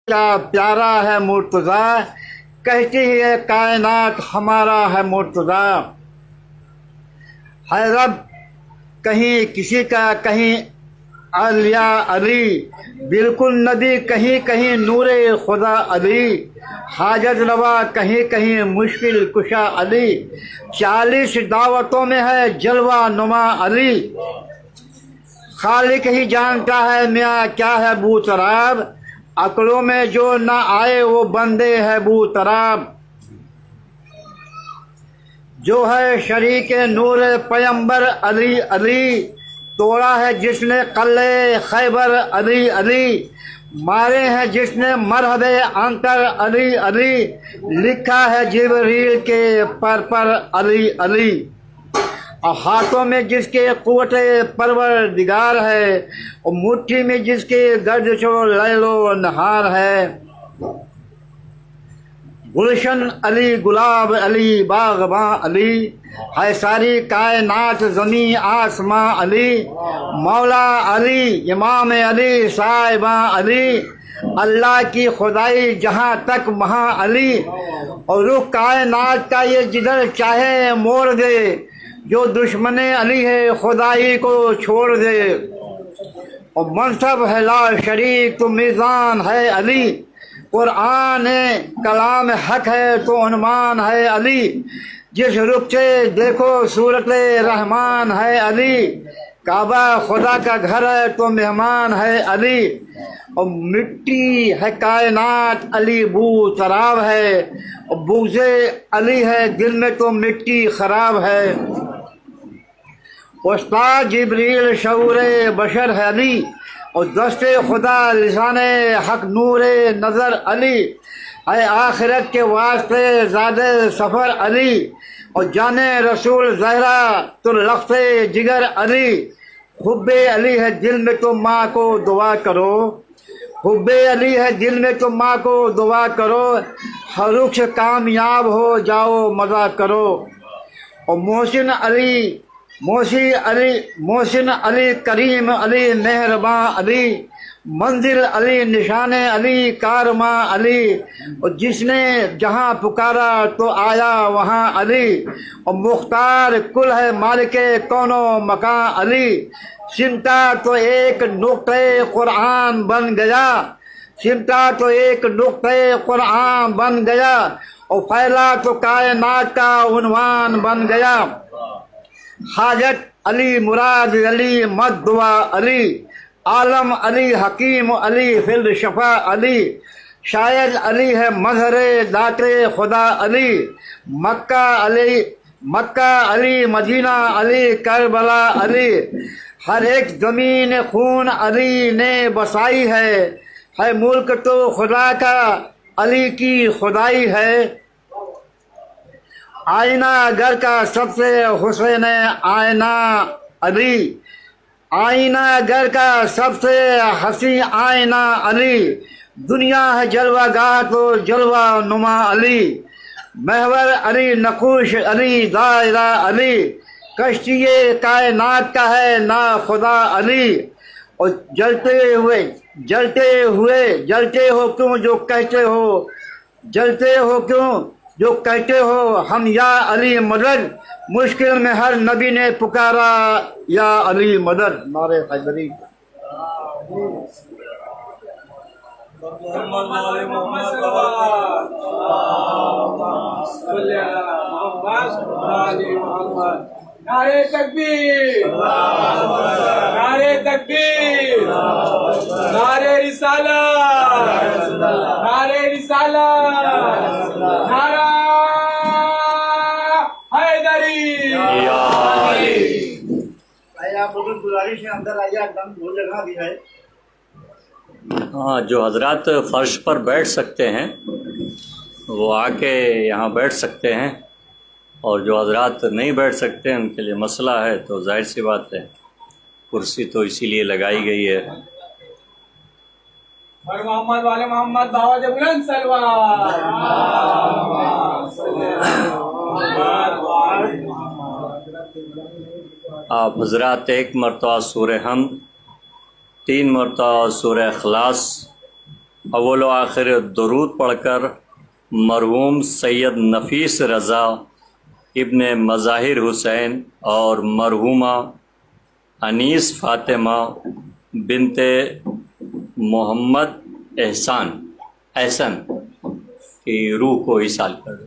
کیا پیارا ہے مرتضیٰ، کہتی ہے کائنات ہمارا ہے مرتضیٰ۔ ہے رب کہیں کسی کا، کہیں اولیاء علی، بالکل نبی کہیں کہیں نور خدا علی، حاجت روا کہیں کہیں مشکل کشا علی، 40 دعوتوں میں ہے جلوہ نما علی۔ خالق ہی جانتا ہے میاں کیا ہے بو تراب، عقلوں میں جو نہ آئے وہ بندے ہے بو تراب۔ جو ہے شریک نور پیمبر علی علی، توڑا ہے جس نے قلعہ خیبر علی علی، مارے ہیں جس نے مرحب عنقر علی علی، لکھا ہے جبریل کے پر پر علی علی۔ اور ہاتھوں میں جس کے قوت پروردگار ہے، اور مٹھی میں جس کے گردش و لیل و نہار ہے۔ گلشن علی، گلاب علی، باغباں علی، ہے ساری کائنات زمین آسماں علی، مولا علی، امام علی، صاحباں علی، اللہ کی خدائی جہاں تک وہاں علی، اور رخ کائنات کا یہ جدھر چاہے موڑ دے، جو دشمن علی ہے خدائی کو چھوڑ دے۔ اور منصب ہے لا شریک تو میزان ہے علی، قرآن کلام حق ہے تو عنوان ہے علی، جس رخ سے دیکھو صورت رحمان ہے علی، کعبہ خدا کا گھر ہے تو مہمان ہے علی، اور مٹی ہے کائنات علی بو تراب ہے، اور بغض علی ہے دل میں تو مٹی خراب ہے۔ استاد جبریل شعور بشر ہے علی، اور دست خدا لسان حق نور نظر علی، ہے آخرت کے واسطے زاد سفر علی، اور جان رسول زہرا تو لفظ جگر علی، حب علی ہے دل میں تو ماں کو دعا کرو، حب علی ہے دل میں تو ماں کو دعا کرو، ہر رخ سے کامیاب ہو جاؤ مزہ کرو۔ اور محسن علی کریم علی مہرباں علی، منزل علی نشان علی کارماں علی، اور جس نے جہاں پکارا تو آیا وہاں علی، اور مختار کل ہے مالک کون و مکان علی، سمٹا تو ایک نقطۂ قرآن بن گیا، سمٹا تو ایک نقطۂ قرآن بن گیا، اور پھیلا تو کائنات کا عنوان بن گیا۔ حاجت علی، مراد علی، مد دعا علی، عالم علی، حکیم علی، فل شفا علی، شاید علی ہے مظہر ذات خدا علی، مکہ علی، مدینہ علی، کربلا علی، ہر ایک زمین خون علی نے بسائی ہے ملک تو خدا کا علی کی خدائی ہے۔ آئینہ گھر کا سب سے حسین آئینہ علی، آئینہ گھر کا سب سے حسین آئینہ علی، دنیا ہے جلوہ گاہ تو جلوہ نما علی، محور علی، نقوش علی، دائرہ علی، کشتی کائنات کا ہے نا خدا علی، اور جلتے ہو کیوں جو کہتے ہو، جلتے ہو کیوں جو کہتے ہو ہم یا علی مدد، مشکل میں ہر نبی نے پکارا یا علی مدد۔ نعرہ حیدری۔ نعرہ تکبیر، نعرہ تکبیر، نعرہ رسالت، نعرہ رسالت، نعرہ حیدری۔ آپ لوگوں کی گزارش ہے اندر آئیے، دم بھول لگا بھی ہے۔ ہاں، جو حضرات فرش پر بیٹھ سکتے ہیں وہ آ کے یہاں بیٹھ سکتے ہیں، اور جو حضرات نہیں بیٹھ سکتے ہیں ان کے لیے مسئلہ ہے، تو ظاہر سی بات ہے کرسی تو اسی لیے لگائی گئی ہے۔ اور محمد والے محمد دعوت بلند سلوات۔ آپ حضرات ایک مرتبہ سورہ حمد، 3 مرتبہ سورہ اخلاص اول و آخر درود پڑھ کر مرحوم سید نفیس رضا ابن مظاہر حسین اور مرحومہ انیس فاطمہ بنت محمد احسن کی روح کو ایصال کر دو۔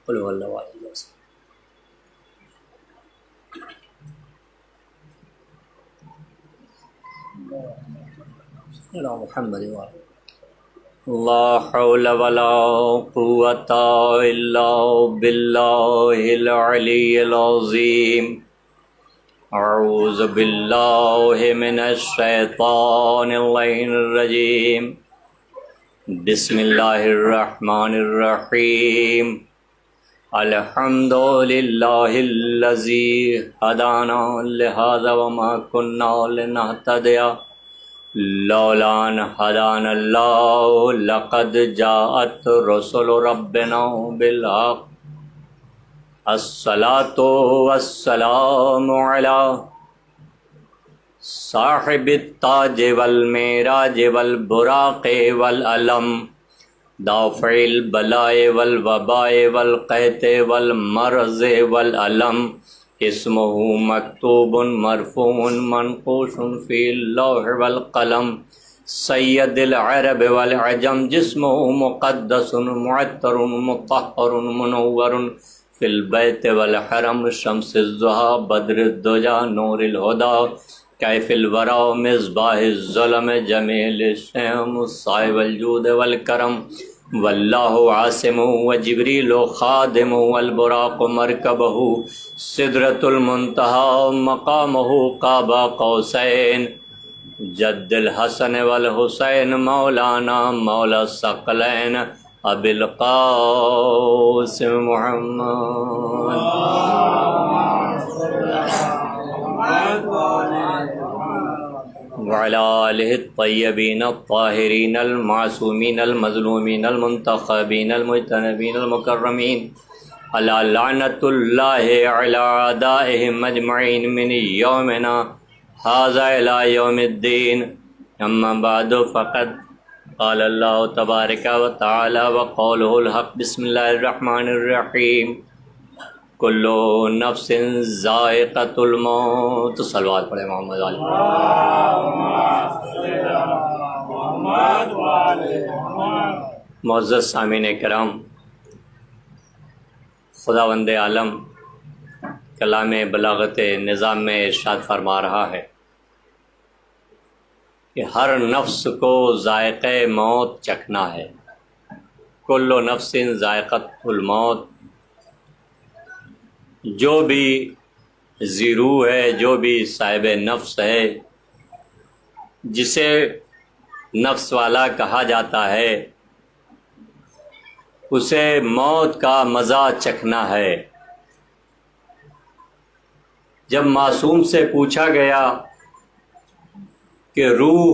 قل هو الله احد محمد لا حول ولا قوة إلا بالله العلي العظيم أعوذ بالله من الشيطان اللعين الرجيم بسم الله الرحمن الرحيم الحمد لله الذي هدانا لهذا وما كنا لنهتدي لولا أن هدانا الله لقد جاءت رسل ربنا بالحق الصلاة والسلام على صاحب التاج والمعراج والبراق والعلم دافع البلاء والوباء والقحط والمرض والعلم اسمه مکتوب مرفوع منقوش فی اللوح والقلم سید العرب والعجم جسمه مقدس معطر مطہر منور فی البیت والحرم شمس الضحیٰ بدر الدجى نور الہدى کیف الورى مصباح الظلم جمیل الشام صاحب الجود والکرم واللہ عاصم وجبریل خادم والبراق مرکبہ سدرۃ المنتہى مقامہ قاب قوسین جد الحسن والحسین مولانا مولا الثقلین ابی القاسم محمد وعلى آلہ الطیبین الطاہرین المعصومین المظلومین المنتخبین المجتنبین المکرمین علی لعنۃ اللہ علی اعدائہم اجمعین من یومنا ھذا الی یوم الدین اما بعد فقد قال اللہ تبارک و تعالی وقولہ الحق بسم اللہ الرحمن الرحیم کل نفس ذائقۃ الموت صلوات پڑھے محمد علیہ معزز سامعین کرام، خداوند عالم کلام بلاغت نظام میں ارشاد فرما رہا ہے کہ ہر نفس کو ذائقہ موت چکھنا ہے۔ کل نفس ذائقۃ الموت، جو بھی ذی روح ہے، جو بھی صاحب نفس ہے، جسے نفس والا کہا جاتا ہے، اسے موت کا مزہ چکھنا ہے۔ جب معصوم سے پوچھا گیا کہ روح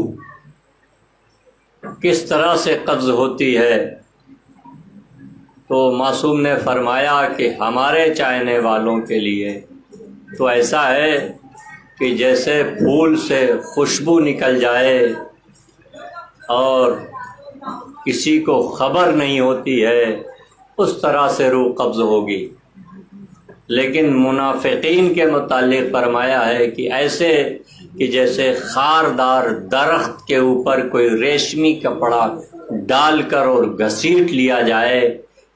کس طرح سے قبض ہوتی ہے، تو معصوم نے فرمایا کہ ہمارے چاہنے والوں کے لیے تو ایسا ہے کہ جیسے پھول سے خوشبو نکل جائے اور کسی کو خبر نہیں ہوتی ہے، اس طرح سے روح قبض ہوگی۔ لیکن منافقین کے متعلق فرمایا ہے کہ ایسے کہ جیسے خاردار درخت کے اوپر کوئی ریشمی کپڑا ڈال کر اور گھسیٹ لیا جائے،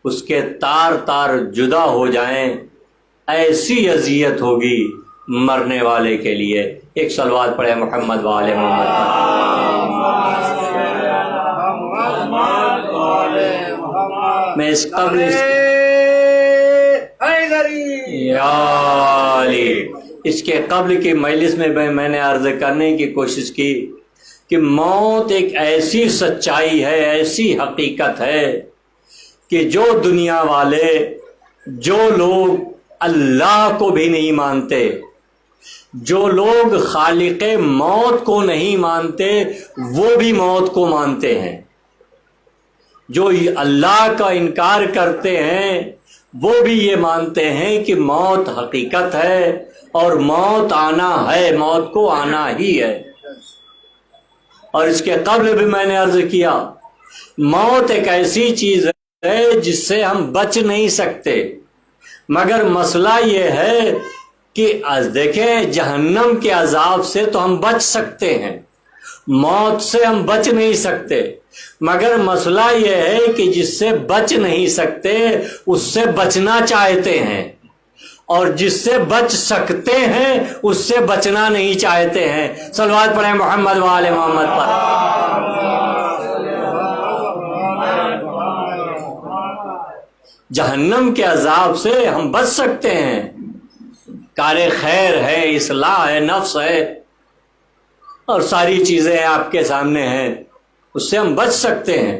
اس کے تار تار جدا ہو جائیں، ایسی اذیت ہوگی مرنے والے کے لیے۔ ایک صلوات پڑھے محمد وآل محمد۔ میں اس قبل اس کے قبل کی مجلس میں میں نے عرض کرنے کی کوشش کی کہ موت ایک ایسی سچائی ہے، ایسی حقیقت ہے کہ جو دنیا والے جو لوگ اللہ کو بھی نہیں مانتے، جو لوگ خالق موت کو نہیں مانتے، وہ بھی موت کو مانتے ہیں۔ جو اللہ کا انکار کرتے ہیں وہ بھی یہ مانتے ہیں کہ موت حقیقت ہے اور موت آنا ہے، موت کو آنا ہی ہے۔ اور اس کے قبل بھی میں نے عرض کیا، موت ایک ایسی چیز ہے جس سے ہم بچ نہیں سکتے، مگر مسئلہ یہ ہے کہ دیکھیں جہنم کے عذاب سے تو ہم بچ سکتے ہیں، موت سے ہم بچ نہیں سکتے، مگر مسئلہ یہ ہے کہ جس سے بچ نہیں سکتے اس سے بچنا چاہتے ہیں، اور جس سے بچ سکتے ہیں اس سے بچنا نہیں چاہتے ہیں۔ صلوات پڑھیں محمد و آل محمد پر۔ جہنم کے عذاب سے ہم بچ سکتے ہیں، کار خیر ہے، اصلاح ہے، نفس ہے، اور ساری چیزیں آپ کے سامنے ہیں، اس سے ہم بچ سکتے ہیں،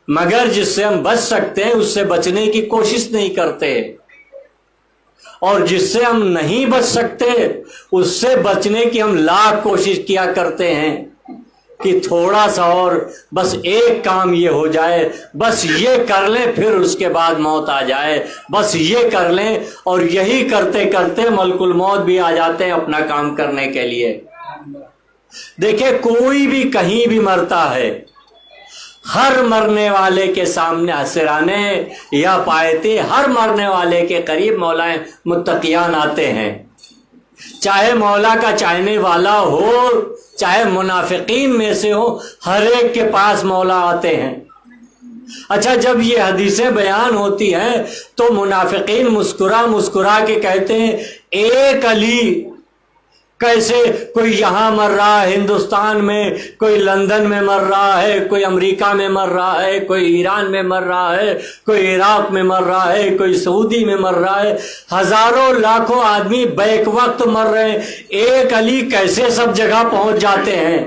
مگر جس سے ہم بچ سکتے ہیں اس سے بچنے کی کوشش نہیں کرتے، اور جس سے ہم نہیں بچ سکتے اس سے بچنے کی ہم لاکھ کوشش کیا کرتے ہیں کہ تھوڑا سا اور بس ایک کام یہ ہو جائے، بس یہ کر لیں پھر اس کے بعد موت آ جائے، بس یہ کر لیں، اور یہی کرتے کرتے ملک الموت بھی آ جاتے ہیں اپنا کام کرنے کے لیے۔ دیکھیں کوئی بھی کہیں بھی مرتا ہے، ہر مرنے والے کے سامنے حسرانے یا پایتے، ہر مرنے والے کے قریب مولا متقیان آتے ہیں، چاہے مولا کا چاہنے والا ہو چاہے منافقین میں سے ہو، ہر ایک کے پاس مولا آتے ہیں۔ اچھا جب یہ حدیثیں بیان ہوتی ہیں تو منافقین مسکرا مسکرا کے کہتے ہیں ایک علی، کیسے کوئی یہاں مر رہا ہے ہندوستان میں، کوئی لندن میں مر رہا ہے، کوئی امریکہ میں مر رہا ہے، کوئی ایران میں مر رہا ہے، کوئی عراق میں مر رہا ہے، کوئی سعودی میں مر رہا ہے، ہزاروں لاکھوں آدمی بیک وقت مر رہے ہیں، ایک علی کیسے سب جگہ پہنچ جاتے ہیں؟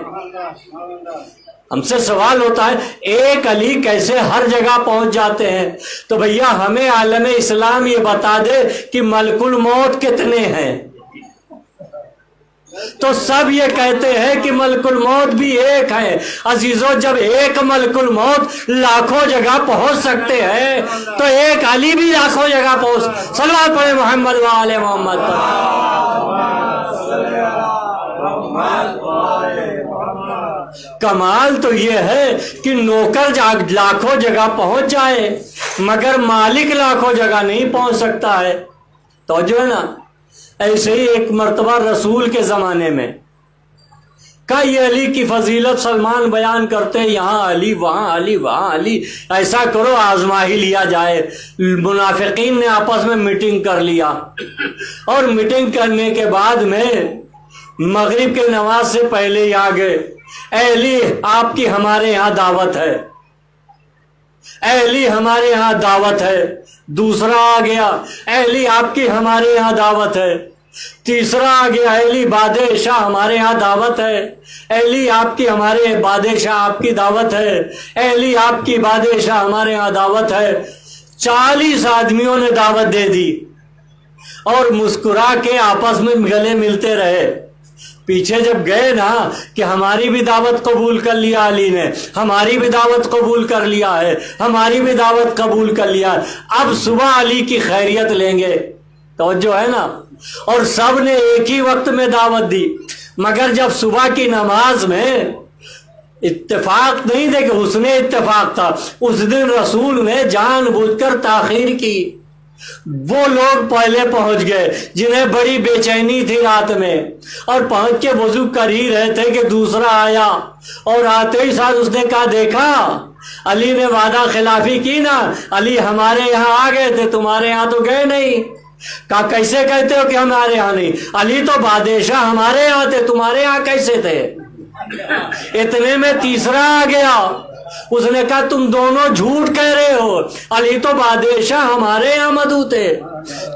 ہم سے سوال ہوتا ہے ایک علی کیسے ہر جگہ پہنچ جاتے ہیں؟ تو بھیا ہمیں عالم اسلام یہ بتا دے کہ ملک الموت کتنے ہیں؟ تو سب یہ کہتے ہیں کہ ملک الموت بھی ایک ہے۔ عزیزو جب ایک ملک الموت لاکھوں جگہ پہنچ سکتے ہیں تو ایک علی بھی لاکھوں جگہ پہنچ۔ صلوات پڑھیں محمد و آل محمد پر۔ کمال تو یہ ہے کہ نوکر لاکھوں جگہ پہنچ جائے مگر مالک لاکھوں جگہ نہیں پہنچ سکتا ہے۔ تو جو ہے نا، ایسے ہی ایک مرتبہ رسول کے زمانے میں کئی علی کی فضیلت سلمان بیان کرتے، یہاں علی وہاں علی وہاں علی، ایسا کرو آزما ہی لیا جائے۔ منافقین نے آپس میں میٹنگ کر لیا، اور میٹنگ کرنے کے بعد میں مغرب کے نماز سے پہلے ہی آ گئے، اے علی آپ کی ہمارے یہاں دعوت ہے، اے علی ہمارے یہاں دعوت ہے۔ دوسرا آ گیا، اے علی آپ کی ہمارے یہاں دعوت ہے۔ تیسرا آ گیا، اے علی بادشاہ ہمارے یہاں دعوت ہے، اے علی آپ کی ہمارے بادشاہ آپ کی دعوت ہے، اے علی آپ کی بادشاہ ہمارے یہاں دعوت ہے۔ 40 آدمیوں نے دعوت دے دی اور مسکرا کے آپس میں گلے ملتے رہے۔ پیچھے جب گئے نا کہ ہماری بھی دعوت قبول کر لیا علی نے، ہماری بھی دعوت قبول کر لیا ہے، ہماری بھی دعوت قبول کر لیا ہے، اب صبح علی کی خیریت لیں گے۔ توجہ ہے نا، اور سب نے ایک ہی وقت میں دعوت دی، مگر جب صبح کی نماز میں اتفاق نہیں تھے کہ حسن اتفاق تھا، اس دن رسول نے جان بوجھ کر تاخیر کی۔ وہ لوگ پہلے پہنچ گئے جنہیں بڑی بے چینی تھی رات میں، اور پہنچ کے وضو کر ہی رہے تھے کہ دوسرا آیا، اور آتے ہی ساتھ اس نے کہا دیکھا علی نے وعدہ خلافی کی نا، علی ہمارے یہاں آ گئے تھے تمہارے یہاں تو گئے نہیں۔ کہا کیسے کہتے ہو کہ ہمارے یہاں نہیں؟ علی تو بادشاہ ہمارے یہاں تھے تمہارے یہاں کیسے تھے؟ اتنے میں تیسرا آ گیا، اس نے کہا تم دونوں جھوٹ کہہ رہے ہو، علی تو بادشاہ ہمارے یہاں مدعو تھے۔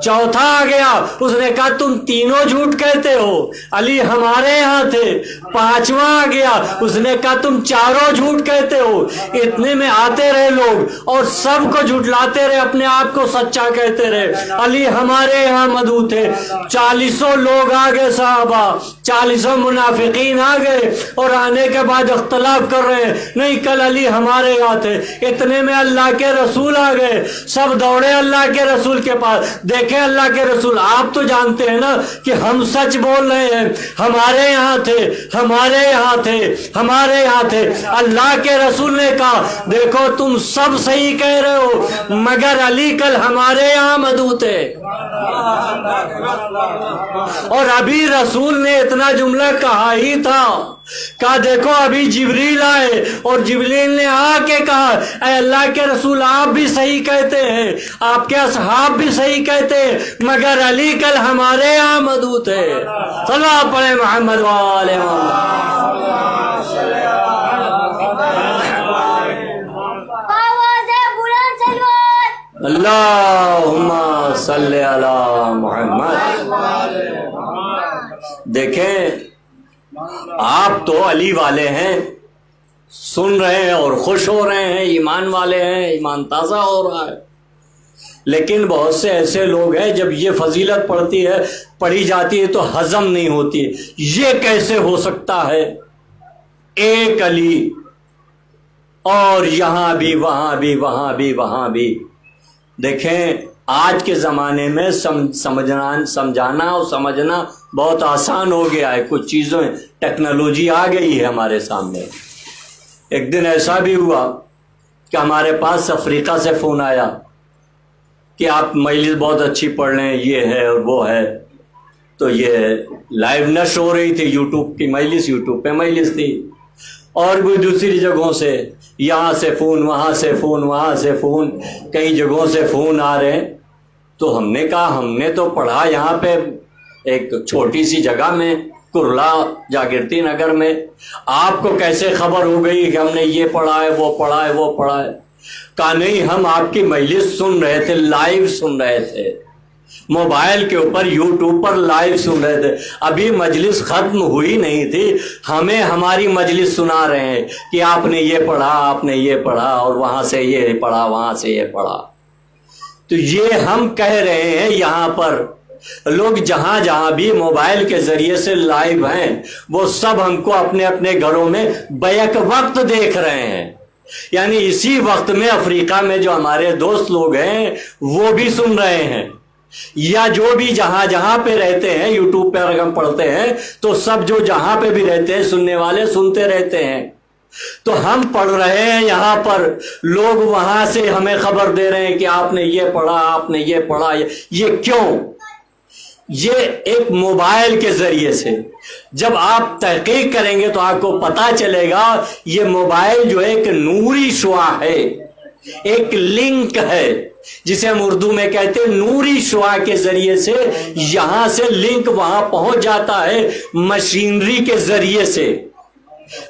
چوتھا آ گیا، اس نے کہا تم تینوں جھوٹ کہتے ہو، علی ہمارے یہاں تھے۔ پانچواں آ گیا، اس نے کہا تم چاروں جھوٹ کہتے ہو۔ اتنے میں آتے رہے لوگ اور سب کو جھٹلاتے رہے، اپنے آپ کو سچا کہتے رہے، علی ہمارے یہاں مدعو تھے۔ 40 لوگ آ گئے صحابہ، 40 منافقین آ گئے اور آنے کے بعد اختلاف کر رہے ہیں، نہیں کل علی ہمارے یہاں تھے۔ اتنے میں اللہ کے رسول آ گئے، سب دوڑے اللہ کے رسول کے پاس، دیکھیں اللہ کے رسول آپ تو جانتے ہیں نا کہ ہم سچ بول رہے ہیں، ہمارے یہاں تھے، ہمارے یہاں تھے، ہمارے یہاں تھے۔ اللہ کے رسول نے کہا دیکھو تم سب صحیح کہہ رہے ہو مگر علی کل ہمارے یہاں مدعو تھے۔ اور ابھی رسول نے اتنا جملہ کہا ہی تھا، کہا دیکھو ابھی جبریل آئے اور جبریل نے آ کے کہا اے اللہ کے رسول آپ بھی صحیح کہتے ہیں، آپ کے اصحاب بھی صحیح کہتے ہیں مگر علی کل ہمارے یہاں مدعو تھے۔ صلوات پڑھیں محمد وآل محمد۔ اللہم صلی علی محمد۔ دیکھیں آپ تو علی والے ہیں، سن رہے ہیں اور خوش ہو رہے ہیں، ایمان والے ہیں، ایمان تازہ ہو رہا ہے، لیکن بہت سے ایسے لوگ ہیں جب یہ فضیلت پڑھی جاتی ہے تو ہضم نہیں ہوتی۔ یہ کیسے ہو سکتا ہے ایک علی اور یہاں بھی وہاں بھی وہاں بھی وہاں بھی؟ دیکھیں آج کے زمانے میں سمجھانا اور سمجھنا بہت آسان ہو گیا ہے، کچھ چیزیں ٹیکنالوجی آ گئی ہے ہمارے سامنے۔ ایک دن ایسا بھی ہوا کہ ہمارے پاس افریقہ سے فون آیا کہ آپ مجلس بہت اچھی پڑھ لیں، یہ ہے اور وہ ہے، تو یہ لائیو نشر ہو رہی تھی، یوٹیوب کی مجلس، یوٹیوب پہ مجلس تھی، اور بھی دوسری جگہوں سے، یہاں سے فون، وہاں سے فون، وہاں سے فون، کئی جگہوں سے فون آ رہے ہیں۔ تو ہم نے کہا ہم نے تو پڑھا یہاں پہ ایک چھوٹی سی جگہ میں، کرلا جاگرتی نگر میں، آپ کو کیسے خبر ہو گئی کہ ہم نے یہ پڑھا ہے، وہ پڑھا ہے، وہ پڑھا ہے؟ کہا نہیں ہم آپ کی مجلس سن رہے تھے، لائیو سن رہے تھے، موبائل کے اوپر یوٹیوب پر لائیو سن رہے تھے، ابھی مجلس ختم ہوئی نہیں تھی، ہمیں ہماری مجلس سنا رہے ہیں کہ آپ نے یہ پڑھا، آپ نے یہ پڑھا، اور وہاں سے یہ پڑھا، وہاں سے یہ پڑھا۔ تو یہ ہم کہہ رہے ہیں یہاں پر لوگ جہاں جہاں بھی موبائل کے ذریعے سے لائیو ہیں وہ سب ہم کو اپنے اپنے گھروں میں بیک وقت دیکھ رہے ہیں، یعنی اسی وقت میں افریقہ میں جو ہمارے دوست لوگ ہیں وہ بھی سن رہے ہیں، یا جو بھی جہاں جہاں پہ رہتے ہیں، یوٹیوب پہ اگر ہم پڑھتے ہیں تو سب جو جہاں پہ بھی رہتے ہیں سننے والے سنتے رہتے ہیں۔ تو ہم پڑھ رہے ہیں یہاں پر، لوگ وہاں سے ہمیں خبر دے رہے ہیں کہ آپ نے یہ پڑھا، آپ نے یہ پڑھا۔ یہ کیوں؟ یہ ایک موبائل کے ذریعے سے جب آپ تحقیق کریں گے تو آپ کو پتا چلے گا یہ موبائل جو ایک نوری شعاع ہے، ایک لنک ہے جسے ہم اردو میں کہتے ہیں نوری شعاع کے ذریعے سے یہاں سے لنک وہاں پہنچ جاتا ہے مشینری کے ذریعے سے،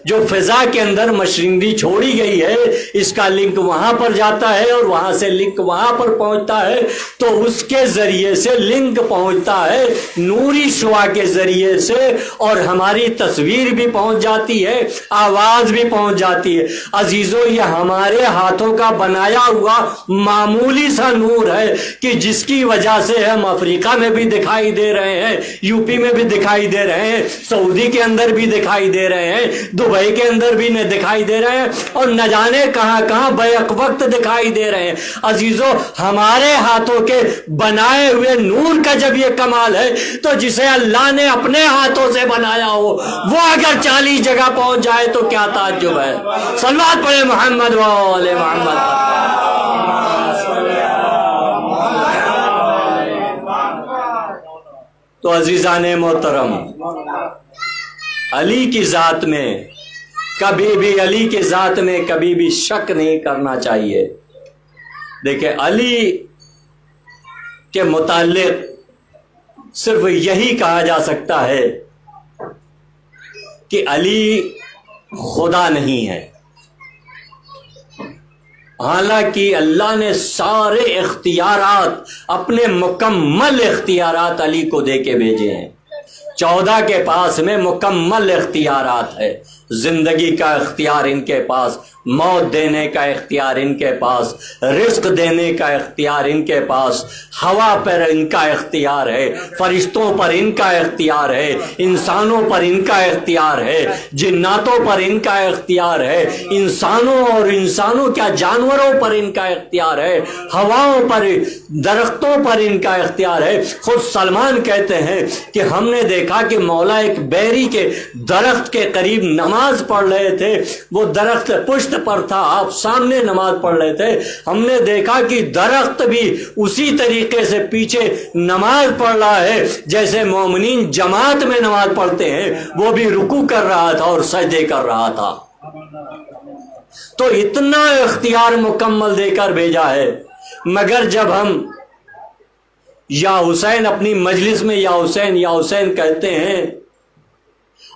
جو فضا کے اندر مشینری چھوڑی گئی ہے اس کا لنک وہاں پر جاتا ہے اور وہاں سے لنک وہاں پر پہنچتا ہے، تو اس کے ذریعے سے لنک پہنچتا ہے نوری شعاع کے ذریعے سے، اور ہماری تصویر بھی پہنچ جاتی ہے، آواز بھی پہنچ جاتی ہے۔ عزیزو یہ ہمارے ہاتھوں کا بنایا ہوا معمولی سا نور ہے کہ جس کی وجہ سے ہم افریقہ میں بھی دکھائی دے رہے ہیں، یو پی میں بھی دکھائی دے رہے ہیں، سعودی کے اندر بھی دکھائی دے رہے ہیں، دبئی کے اندر بھی دکھائی دے رہے ہیں، اور نہ جانے کہاں کہاں بیک وقت دکھائی دے رہے ہیں۔ عزیزو ہمارے ہاتھوں کے بنائے ہوئے نور کا جب یہ کمال ہے تو جسے اللہ نے اپنے ہاتھوں سے بنایا ہو وہ اگر 40 جگہ پہنچ جائے تو کیا تعجب ہے۔ صلوات پڑھیں محمد وآل محمد۔ تو عزیزان محترم، علی کی ذات میں کبھی بھی، علی کی ذات میں کبھی بھی شک نہیں کرنا چاہیے۔ دیکھیں علی کے متعلق صرف یہی کہا جا سکتا ہے کہ علی خدا نہیں ہے، حالانکہ اللہ نے سارے اختیارات، اپنے مکمل اختیارات علی کو دے کے بھیجے ہیں۔ 14 کے پاس میں مکمل اختیارات ہے، زندگی کا اختیار ان کے پاس، موت دینے کا اختیار ان کے پاس، رزق دینے کا اختیار ان کے پاس، ہوا پر ان کا اختیار ہے، فرشتوں پر ان کا اختیار ہے، انسانوں پر ان کا اختیار ہے، جناتوں پر ان کا اختیار ہے، انسانوں کیا جانوروں پر ان کا اختیار ہے، ہواؤں پر، درختوں پر ان کا اختیار ہے۔ خود سلمان کہتے ہیں کہ ہم نے دیکھا کہ مولا ایک بیری کے درخت کے قریب نماز پڑھ رہے تھے، وہ درخت پشت پر تھا، آپ سامنے نماز پڑھ رہے تھے، ہم نے دیکھا کہ درخت بھی اسی طریقے سے پیچھے نماز پڑھ رہا ہے جیسے مومنین جماعت میں نماز پڑھتے ہیں، وہ بھی رکوع کر رہا تھا اور سجدے کر رہا تھا۔ تو اتنا اختیار مکمل دے کر بھیجا ہے، مگر جب ہم یا حسین اپنی مجلس میں یا حسین کہتے ہیں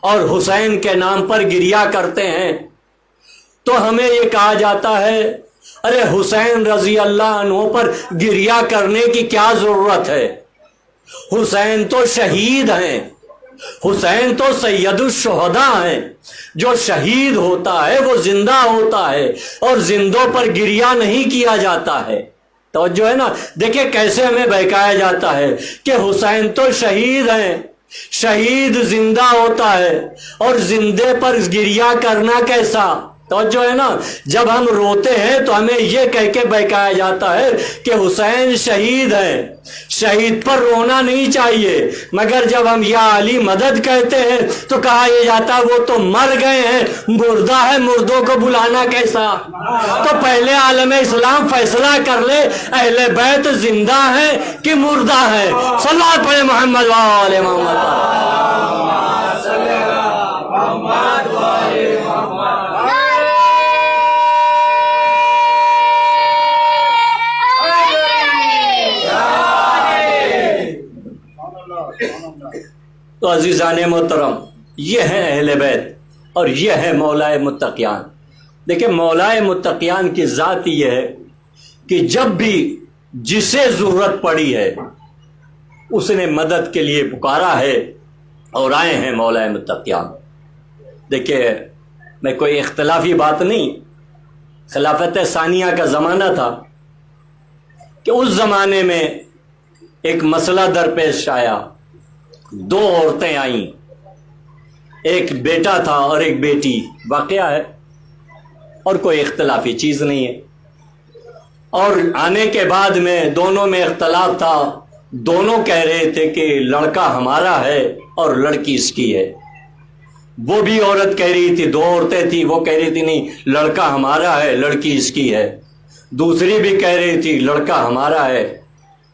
اور حسین کے نام پر گریہ کرتے ہیں تو ہمیں یہ کہا جاتا ہے ارے حسین رضی اللہ عنہ پر گریہ کرنے کی کیا ضرورت ہے، حسین تو شہید ہیں، حسین تو سید الشہداء ہیں، جو شہید ہوتا ہے وہ زندہ ہوتا ہے اور زندوں پر گریہ نہیں کیا جاتا ہے۔ توجہ ہے نا، دیکھیں کیسے ہمیں بہکایا جاتا ہے کہ حسین تو شہید ہیں، شہید زندہ ہوتا ہے اور زندے پر گریہ کرنا کیسا؟ توجہ ہے نا، جب ہم روتے ہیں تو ہمیں یہ کہہ کے بہکایا جاتا ہے کہ حسین شہید ہیں، شہید پر رونا نہیں چاہیے، مگر جب ہم یا علی مدد کہتے ہیں تو کہا یہ جاتا ہے وہ تو مر گئے ہیں، مردہ ہے، مردوں کو بلانا کیسا؟ تو پہلے عالم اسلام فیصلہ کر لے اہل بیت زندہ ہیں کہ مردہ ہیں۔ صلی اللہ پڑھے محمد وآل محمد۔ تو عزیزان محترم، یہ ہے اہل بیت اور یہ ہے مولا متقیان۔ دیکھیں مولا متقیان کی ذات یہ ہے کہ جب بھی جسے ضرورت پڑی ہے اس نے مدد کے لیے پکارا ہے اور آئے ہیں مولا متقیان۔ دیکھیں میں کوئی اختلافی بات نہیں، خلافت ثانیہ کا زمانہ تھا کہ اس زمانے میں ایک مسئلہ درپیش آیا، 2 عورتیں آئیں، ایک بیٹا تھا اور ایک بیٹی، واقعہ ہے اور کوئی اختلافی چیز نہیں ہے، اور آنے کے بعد میں دونوں میں اختلاف تھا، دونوں کہہ رہے تھے کہ لڑکا ہمارا ہے اور لڑکی اس کی ہے، وہ بھی عورت کہہ رہی تھی، 2 عورتیں تھیں، وہ کہہ رہی تھی نہیں لڑکا ہمارا ہے لڑکی اس کی ہے، دوسری بھی کہہ رہی تھی لڑکا ہمارا ہے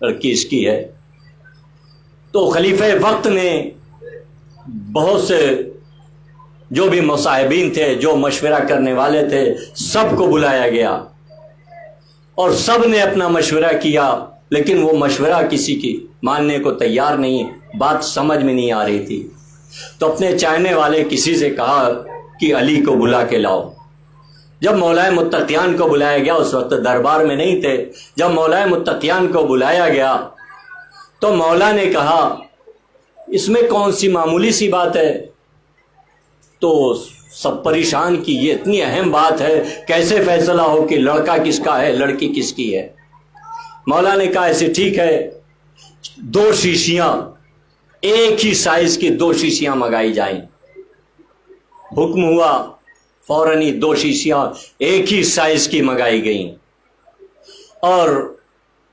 لڑکی اس کی ہے۔ تو خلیفہ وقت نے بہت سے جو بھی مصاحبین تھے، جو مشورہ کرنے والے تھے، سب کو بلایا گیا اور سب نے اپنا مشورہ کیا، لیکن وہ مشورہ کسی کی ماننے کو تیار نہیں، بات سمجھ میں نہیں آ رہی تھی۔ تو اپنے چاہنے والے کسی سے کہا کہ علی کو بلا کے لاؤ۔ جب مولا متقیان کو بلایا گیا، اس وقت دربار میں نہیں تھے، جب مولا متقیان کو بلایا گیا تو مولا نے کہا اس میں کون سی معمولی سی بات ہے؟ تو سب پریشان کی یہ اتنی اہم بات ہے، کیسے فیصلہ ہو کہ لڑکا کس کا ہے لڑکی کس کی ہے؟ مولا نے کہا ایسے ٹھیک ہے، 2 شیشیاں ایک ہی سائز کی 2 شیشیاں منگائی جائیں۔ حکم ہوا، فوراً ہی 2 شیشیاں ایک ہی سائز کی منگائی گئیں، اور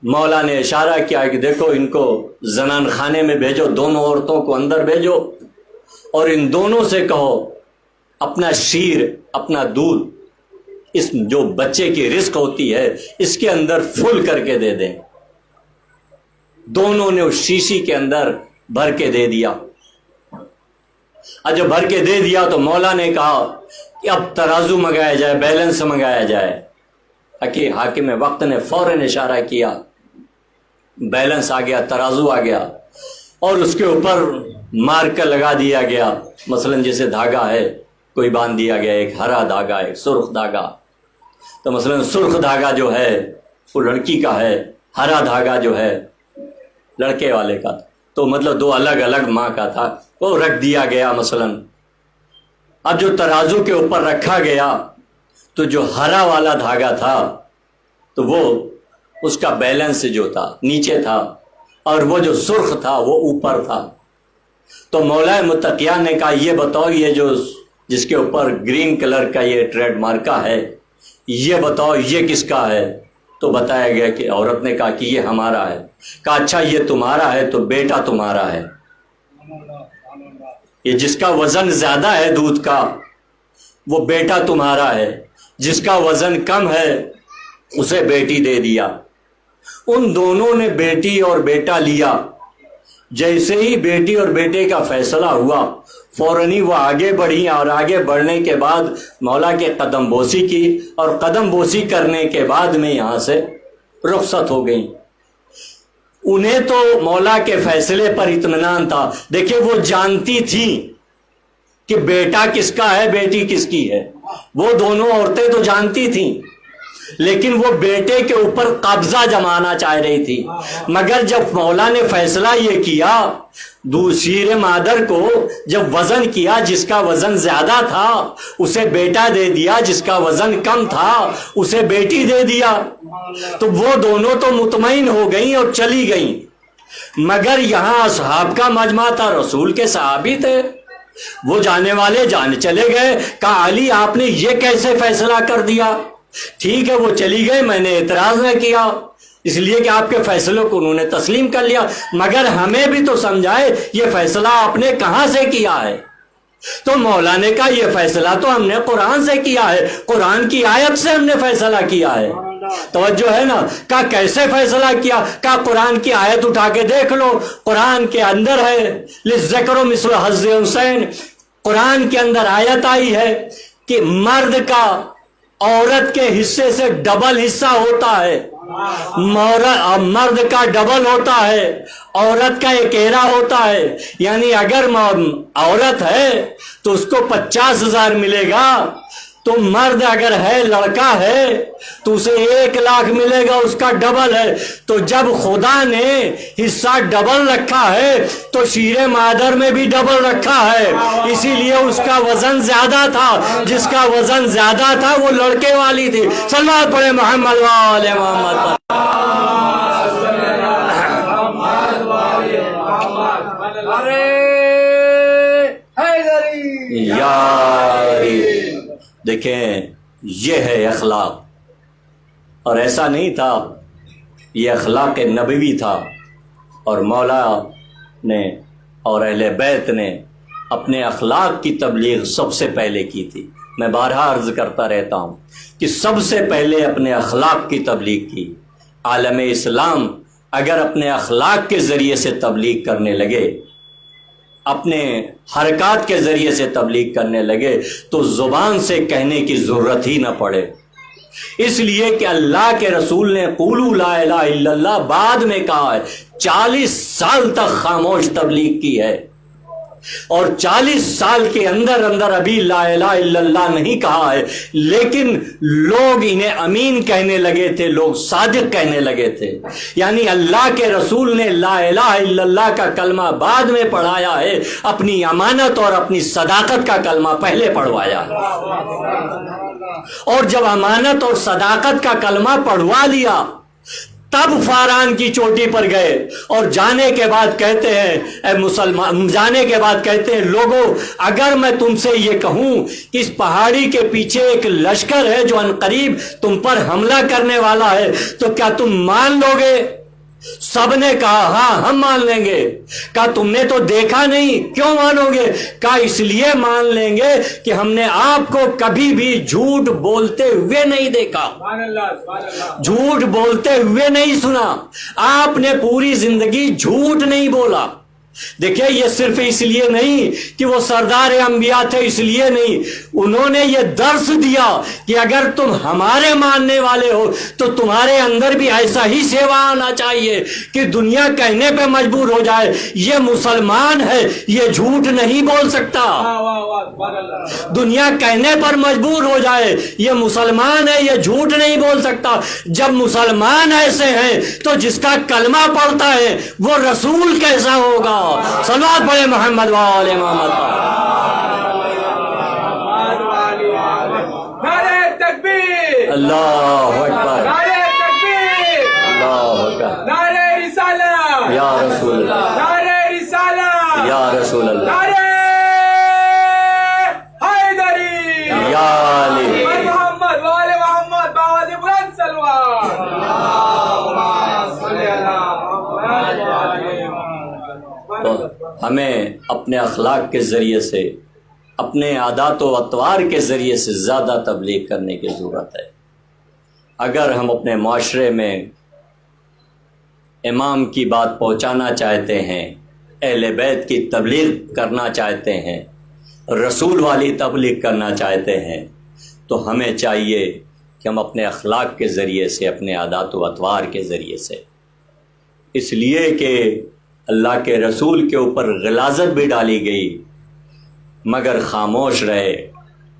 مولا نے اشارہ کیا کہ دیکھو ان کو زنان خانے میں بھیجو، دونوں عورتوں کو اندر بھیجو اور ان دونوں سے کہو اپنا شیر، اپنا دودھ، اس جو بچے کی رزق ہوتی ہے اس کے اندر فل کر کے دے دیں۔ دونوں نے اس شیشی کے اندر بھر کے دے دیا، اور جب بھر کے دے دیا تو مولا نے کہا کہ اب ترازو منگایا جائے، بیلنس منگایا جائے۔ حاکم وقت نے فوراً اشارہ کیا، بیلنس آ گیا، ترازو آ گیا اور اس کے اوپر مارکر لگا دیا گیا، مثلا جیسے دھاگا ہے کوئی باندھ دیا گیا، ایک ہرا دھاگا، ایک سرخ دھاگا، تو مثلا سرخ دھاگا جو ہے وہ لڑکی کا ہے، ہرا دھاگا جو ہے لڑکے والے کا تھا، تو مطلب دو الگ الگ ماں کا تھا، وہ رکھ دیا گیا مثلا۔ اب جو ترازو کے اوپر رکھا گیا تو جو ہرا والا دھاگا تھا تو وہ اس کا بیلنس جو تھا نیچے تھا، اور وہ جو سرخ تھا وہ اوپر تھا۔ تو مولا متقیان نے کہا یہ بتاؤ، یہ جو جس کے اوپر گرین کلر کا یہ ٹریڈ مارکا ہے، یہ بتاؤ یہ کس کا ہے؟ تو بتایا گیا کہ عورت نے کہا کہ یہ ہمارا ہے۔ کہا اچھا یہ تمہارا ہے تو بیٹا تمہارا ہے، یہ جس کا وزن زیادہ ہے دودھ کا وہ بیٹا تمہارا ہے، جس کا وزن کم ہے اسے بیٹی دے دیا۔ ان دونوں نے بیٹی اور بیٹا لیا۔ جیسے ہی بیٹی اور بیٹے کا فیصلہ ہوا فوراً ہی وہ آگے بڑھی، اور آگے بڑھنے کے بعد مولا کے قدم بوسی کی، اور قدم بوسی کرنے کے بعد میں یہاں سے رخصت ہو گئی۔ انہیں تو مولا کے فیصلے پر اطمینان تھا۔ دیکھیں وہ جانتی تھی کہ بیٹا کس کا ہے بیٹی کس کی ہے، وہ دونوں عورتیں تو جانتی تھیں، لیکن وہ بیٹے کے اوپر قبضہ جمانا چاہ رہی تھی۔ مگر جب مولا نے فیصلہ یہ کیا، دوسری مادر کو جب وزن کیا، جس کا وزن زیادہ تھا اسے بیٹا دے دیا، جس کا وزن کم تھا اسے بیٹی دے دیا، تو وہ دونوں تو مطمئن ہو گئیں اور چلی گئیں۔ مگر یہاں اصحاب کا مجمع تھا، رسول کے صحابی تھے، وہ جانے والے جانے چلے گئے۔ کہا علی آپ نے یہ کیسے فیصلہ کر دیا؟ ٹھیک ہے وہ چلی گئے، میں نے اعتراض نہ کیا، اس لیے کہ آپ کے فیصلوں کو انہوں نے تسلیم کر لیا، مگر ہمیں بھی تو سمجھائے یہ فیصلہ آپ نے کہاں سے کیا ہے؟ تو مولا نے کہا یہ فیصلہ تو ہم نے قرآن سے کیا ہے، قرآن کی آیت سے ہم نے فیصلہ کیا ہے۔ توجہ ہے نا؟ کہا کیسے فیصلہ کیا؟ کہا قرآن کی آیت اٹھا کے دیکھ لو، قرآن کے اندر ہے للذکر مثل حظ الانثیین، قرآن کے اندر آیت آئی ہے کہ مرد کا عورت کے حصے سے ڈبل حصہ ہوتا ہے، مرد کا ڈبل ہوتا ہے، عورت کا ایکیرا ہوتا ہے، یعنی اگر عورت ہے تو اس کو 50,000 ملے گا، تو مرد اگر ہے لڑکا ہے تو اسے 1,00,000 ملے گا، اس کا ڈبل ہے۔ تو جب خدا نے حصہ ڈبل رکھا ہے تو شیر مادر میں بھی ڈبل رکھا ہے، اسی لیے اس کا وزن زیادہ تھا، جس کا وزن زیادہ تھا وہ لڑکے والی تھی۔ صلوات پڑھے محمد وآل محمد پر۔ دیکھیں یہ ہے اخلاق، اور ایسا نہیں تھا، یہ اخلاق نبوی تھا، اور مولا نے اور اہل بیت نے اپنے اخلاق کی تبلیغ سب سے پہلے کی تھی۔ میں بارہا عرض کرتا رہتا ہوں کہ سب سے پہلے اپنے اخلاق کی تبلیغ کی۔ عالم اسلام اگر اپنے اخلاق کے ذریعے سے تبلیغ کرنے لگے، اپنے حرکات کے ذریعے سے تبلیغ کرنے لگے، تو زبان سے کہنے کی ضرورت ہی نہ پڑے، اس لیے کہ اللہ کے رسول نے قولوا لا الہ الا اللہ بعد میں کہا ہے۔ 40 سال تک خاموش تبلیغ کی ہے، اور 40 سال کے اندر اندر ابھی لا الہ الا اللہ نہیں کہا ہے، لیکن لوگ انہیں امین کہنے لگے تھے، لوگ صادق کہنے لگے تھے۔ یعنی اللہ کے رسول نے لا الہ الا اللہ کا کلمہ بعد میں پڑھایا ہے، اپنی امانت اور اپنی صداقت کا کلمہ پہلے پڑھوایا ہے۔ اور جب امانت اور صداقت کا کلمہ پڑھوا لیا تب فاران کی چوٹی پر گئے، اور جانے کے بعد کہتے ہیں اے مسلمان، جانے کے بعد کہتے ہیں لوگوں اگر میں تم سے یہ کہوں کہ اس پہاڑی کے پیچھے ایک لشکر ہے جو عنقریب تم پر حملہ کرنے والا ہے تو کیا تم مان لو گے؟ سب نے کہا ہاں ہم مان لیں گے۔ کہا تم نے تو دیکھا نہیں، کیوں مانو گے؟ کہا اس لیے مان لیں گے کہ ہم نے آپ کو کبھی بھی جھوٹ بولتے ہوئے نہیں دیکھا، جھوٹ بولتے ہوئے نہیں سنا، آپ نے پوری زندگی جھوٹ نہیں بولا، دیکھیں یہ صرف اس لیے نہیں کہ وہ سردار انبیاء تھے، اس لیے نہیں، انہوں نے یہ درس دیا کہ اگر تم ہمارے ماننے والے ہو تو تمہارے اندر بھی ایسا ہی سیوا آنا چاہیے کہ دنیا کہنے پہ مجبور ہو جائے یہ مسلمان ہے، یہ جھوٹ نہیں بول سکتا، دنیا کہنے پر مجبور ہو جائے یہ مسلمان ہے، یہ جھوٹ نہیں بول سکتا۔ جب مسلمان ایسے ہیں تو جس کا کلمہ پڑھتا ہے وہ رسول کیسا ہوگا؟ صلوات پڑھے محمد وآل محمد۔ نعرہ تکبیر، اللہ اکبر، نعرہ تکبیر، اللہ اکبر، نعرہ رسالہ، یا رسول اللہ، نعرہ رسالہ، یا رسول اللہ، نعرہ حیدری، یا علی، پر محمد وآل محمد باوجہ بلند سلوات۔ تو ہمیں اپنے اخلاق کے ذریعے سے، اپنے عادات و اطوار کے ذریعے سے زیادہ تبلیغ کرنے کی ضرورت ہے۔ اگر ہم اپنے معاشرے میں امام کی بات پہنچانا چاہتے ہیں، اہل بیت کی تبلیغ کرنا چاہتے ہیں، رسول والی تبلیغ کرنا چاہتے ہیں، تو ہمیں چاہیے کہ ہم اپنے اخلاق کے ذریعے سے، اپنے عادات و اطوار کے ذریعے سے، اس لیے کہ اللہ کے رسول کے اوپر غلاظت بھی ڈالی گئی مگر خاموش رہے،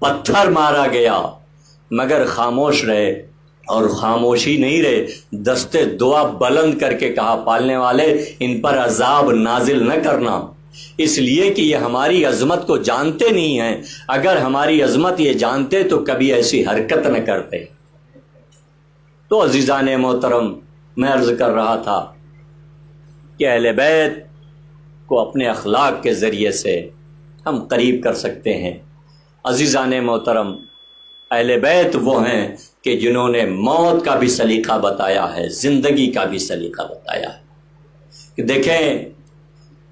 پتھر مارا گیا مگر خاموش رہے، اور خاموشی نہیں رہے، دستے دعا بلند کر کے کہا پالنے والے ان پر عذاب نازل نہ کرنا، اس لیے کہ یہ ہماری عظمت کو جانتے نہیں ہیں، اگر ہماری عظمت یہ جانتے تو کبھی ایسی حرکت نہ کرتے۔ تو عزیزان محترم، میں عرض کر رہا تھا کہ اہل بیت کو اپنے اخلاق کے ذریعے سے ہم قریب کر سکتے ہیں۔ عزیزان محترم، اہل بیت وہ ہیں کہ جنہوں نے موت کا بھی سلیقہ بتایا ہے، زندگی کا بھی سلیقہ بتایا ہے۔ کہ دیکھیں،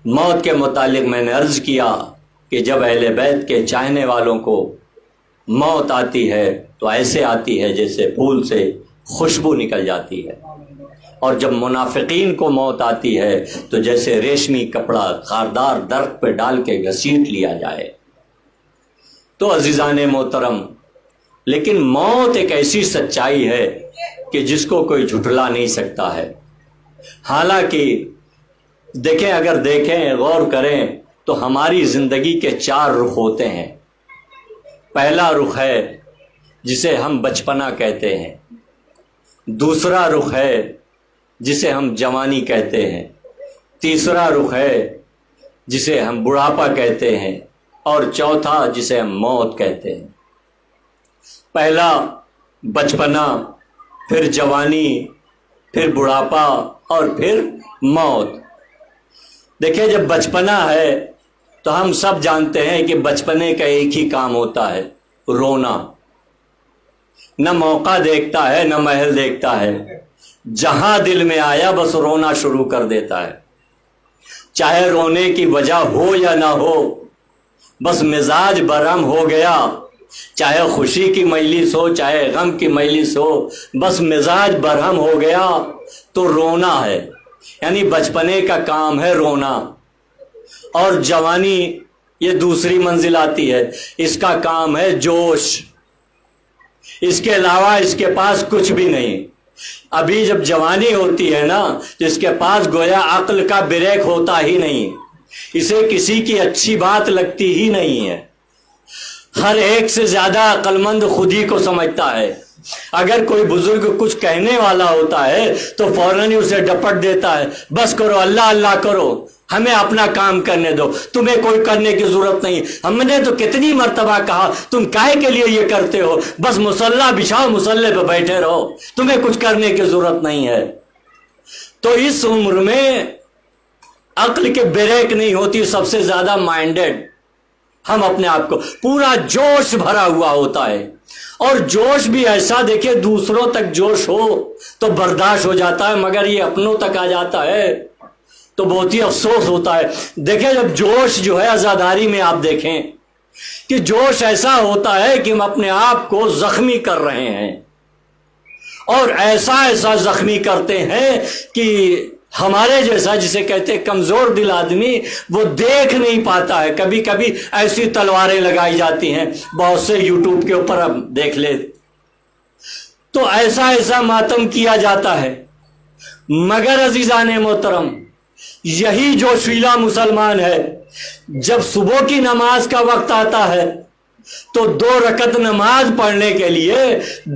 موت کے متعلق میں نے عرض کیا کہ جب اہل بیت کے چاہنے والوں کو موت آتی ہے تو ایسے آتی ہے جیسے پھول سے خوشبو نکل جاتی ہے، اور جب منافقین کو موت آتی ہے تو جیسے ریشمی کپڑا خاردار درخت پہ ڈال کے گھسیٹ لیا جائے۔ تو عزیزان محترم، لیکن موت ایک ایسی سچائی ہے کہ جس کو کوئی جھٹلا نہیں سکتا ہے۔ حالانکہ دیکھیں، اگر دیکھیں، غور کریں تو ہماری زندگی کے 4 رخ ہوتے ہیں۔ پہلا رخ ہے جسے ہم بچپنا کہتے ہیں، دوسرا رخ ہے جسے ہم جوانی کہتے ہیں، تیسرا رخ ہے جسے ہم بڑھاپا کہتے ہیں، اور چوتھا جسے ہم موت کہتے ہیں۔ پہلا بچپنا، پھر جوانی، پھر بڑھاپا، اور پھر موت۔ دیکھیں، جب بچپنا ہے تو ہم سب جانتے ہیں کہ بچپنے کا ایک ہی کام ہوتا ہے، رونا۔ نہ موقع دیکھتا ہے، نہ محل دیکھتا ہے، جہاں دل میں آیا بس رونا شروع کر دیتا ہے، چاہے رونے کی وجہ ہو یا نہ ہو، بس مزاج برہم ہو گیا، چاہے خوشی کی مجلس ہو چاہے غم کی مجلس ہو، بس مزاج برہم ہو گیا تو رونا ہے۔ یعنی بچپنے کا کام ہے رونا، اور جوانی یہ دوسری منزل آتی ہے، اس کا کام ہے جوش، اس کے علاوہ اس کے پاس کچھ بھی نہیں۔ ابھی جب جوانی ہوتی ہے نا، جس کے پاس گویا عقل کا بریک ہوتا ہی نہیں، اسے کسی کی اچھی بات لگتی ہی نہیں ہے، ہر ایک سے زیادہ عقل مند خود ہی کو سمجھتا ہے۔ اگر کوئی بزرگ کچھ کہنے والا ہوتا ہے تو فوراً ہی اسے ڈپٹ دیتا ہے، بس کرو، اللہ اللہ کرو، ہمیں اپنا کام کرنے دو، تمہیں کوئی کرنے کی ضرورت نہیں، ہم نے تو کتنی مرتبہ کہا تم کاہے کے لیے یہ کرتے ہو، بس مصلی بچھاؤ، مصلی پہ بیٹھے رہو، تمہیں کچھ کرنے کی ضرورت نہیں ہے۔ تو اس عمر میں عقل کے بریک نہیں ہوتی، سب سے زیادہ مائنڈڈ ہم اپنے آپ کو، پورا جوش بھرا ہوا ہوتا ہے، اور جوش بھی ایسا دیکھیں دوسروں تک جوش ہو تو برداشت ہو جاتا ہے، مگر یہ اپنوں تک آ جاتا ہے تو بہت ہی افسوس ہوتا ہے۔ دیکھیں، جب جوش جو ہے عزاداری میں آپ دیکھیں کہ جوش ایسا ہوتا ہے کہ ہم اپنے آپ کو زخمی کر رہے ہیں، اور ایسا زخمی کرتے ہیں کہ ہمارے جیسا جسے کہتے ہیں کمزور دل آدمی وہ دیکھ نہیں پاتا ہے. کبھی کبھی ایسی تلواریں لگائی جاتی ہیں, بہت سے یوٹیوب کے اوپر اب دیکھ لے, تو ایسا ماتم کیا جاتا ہے. مگر عزیزان محترم, یہی جوشیلا مسلمان ہے, جب صبح کی نماز کا وقت آتا ہے تو 2 رکعت نماز پڑھنے کے لیے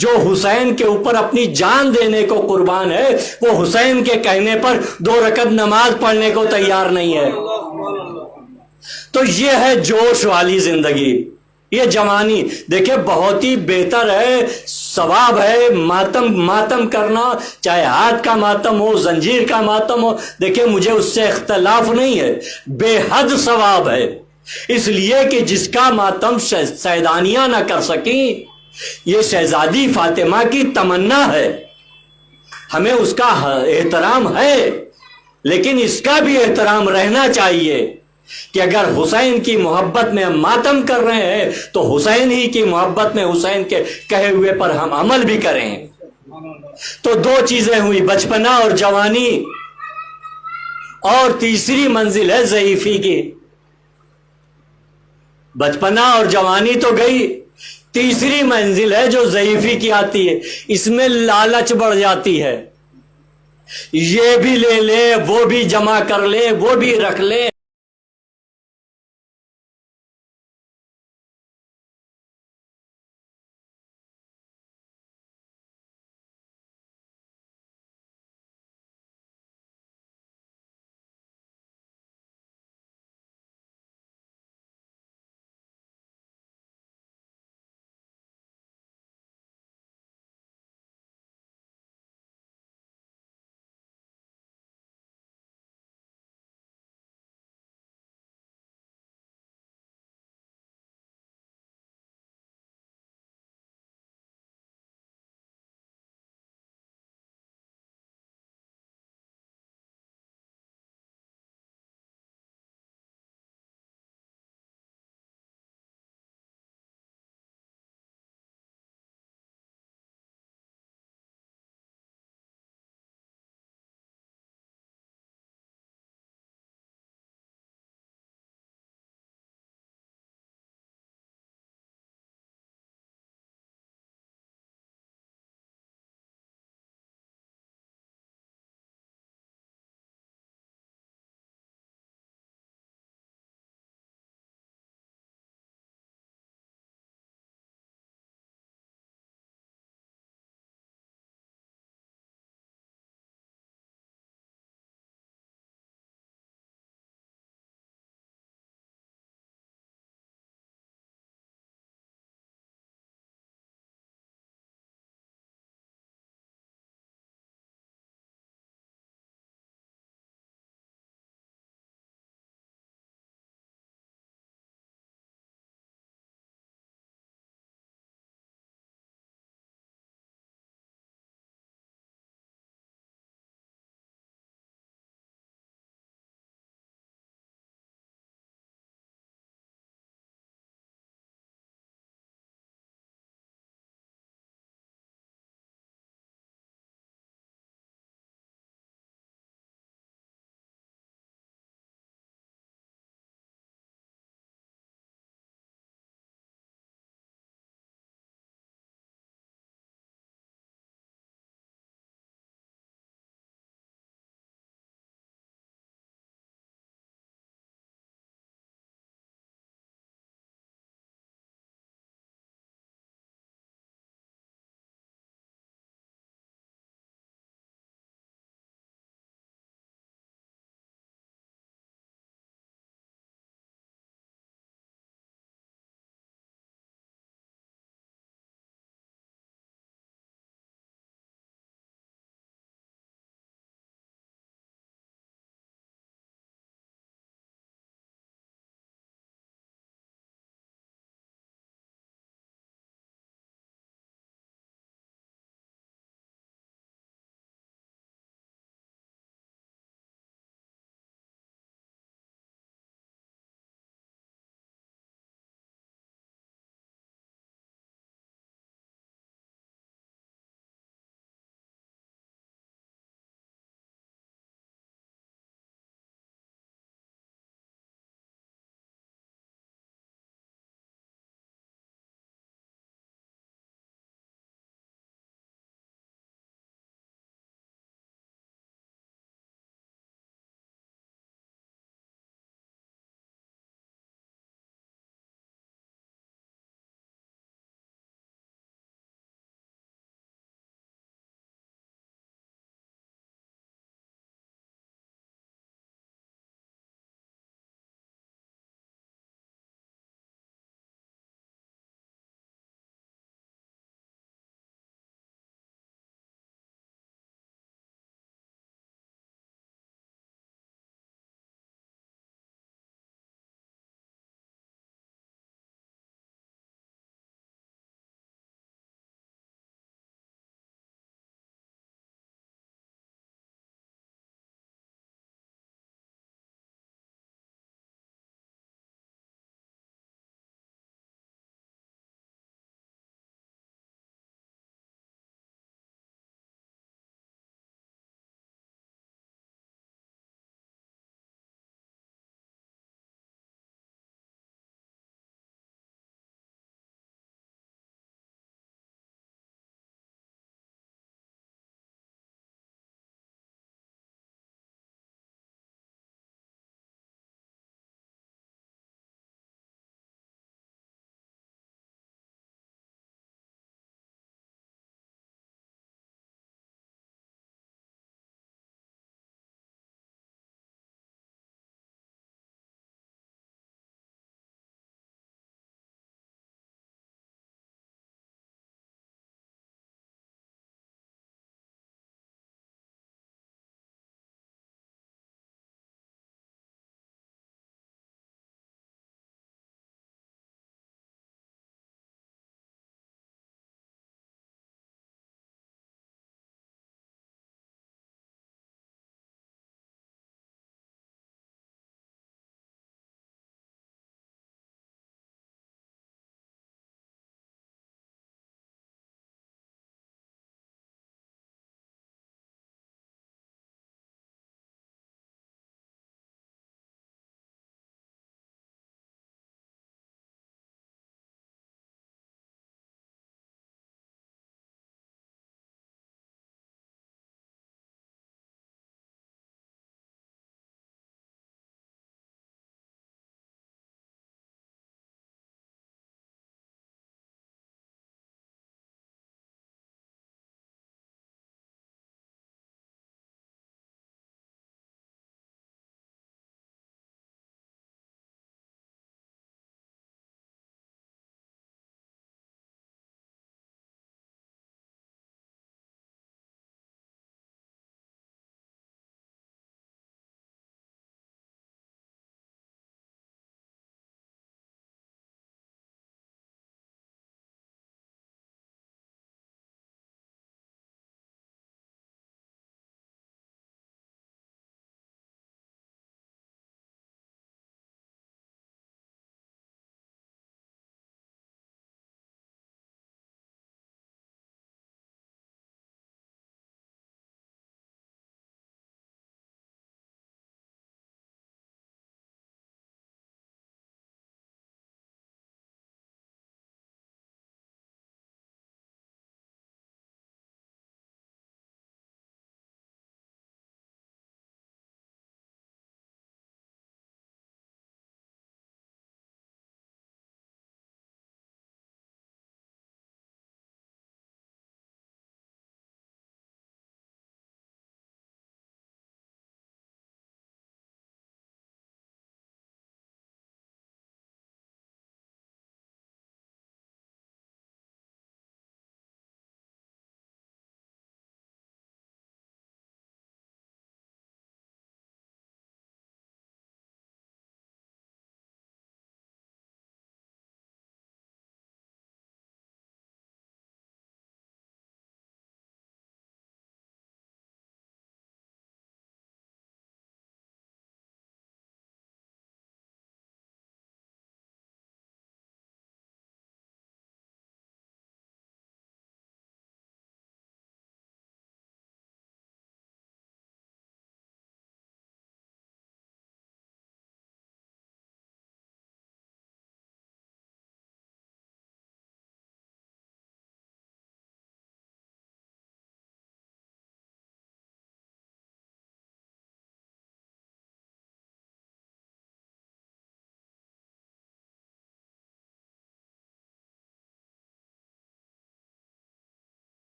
جو حسین کے اوپر اپنی جان دینے کو قربان ہے, وہ حسین کے کہنے پر 2 رکعت نماز پڑھنے کو تیار نہیں ہے. تو یہ ہے جوش والی زندگی, یہ جوانی. دیکھیں بہت ہی بہتر ہے, ثواب ہے ماتم کرنا, چاہے ہاتھ کا ماتم ہو, زنجیر کا ماتم ہو. دیکھیں مجھے اس سے اختلاف نہیں ہے, بے حد ثواب ہے. اس لیے کہ جس کا ماتم سیدانیاں نہ کر سکیں, یہ شہزادی فاطمہ کی تمنا ہے, ہمیں اس کا احترام ہے, لیکن اس کا بھی احترام رہنا چاہیے کہ اگر حسین کی محبت میں ہم ماتم کر رہے ہیں تو حسین ہی کی محبت میں حسین کے کہے ہوئے پر ہم عمل بھی کریں. تو 2 چیزیں ہوئی, بچپنا اور جوانی, اور تیسری منزل ہے ضعیفی کی. بچپنا اور جوانی تو گئی, تیسری منزل ہے جو ضعیفی کی آتی ہے. اس میں لالچ بڑھ جاتی ہے, یہ بھی لے لے, وہ بھی جمع کر لے, وہ بھی رکھ لے.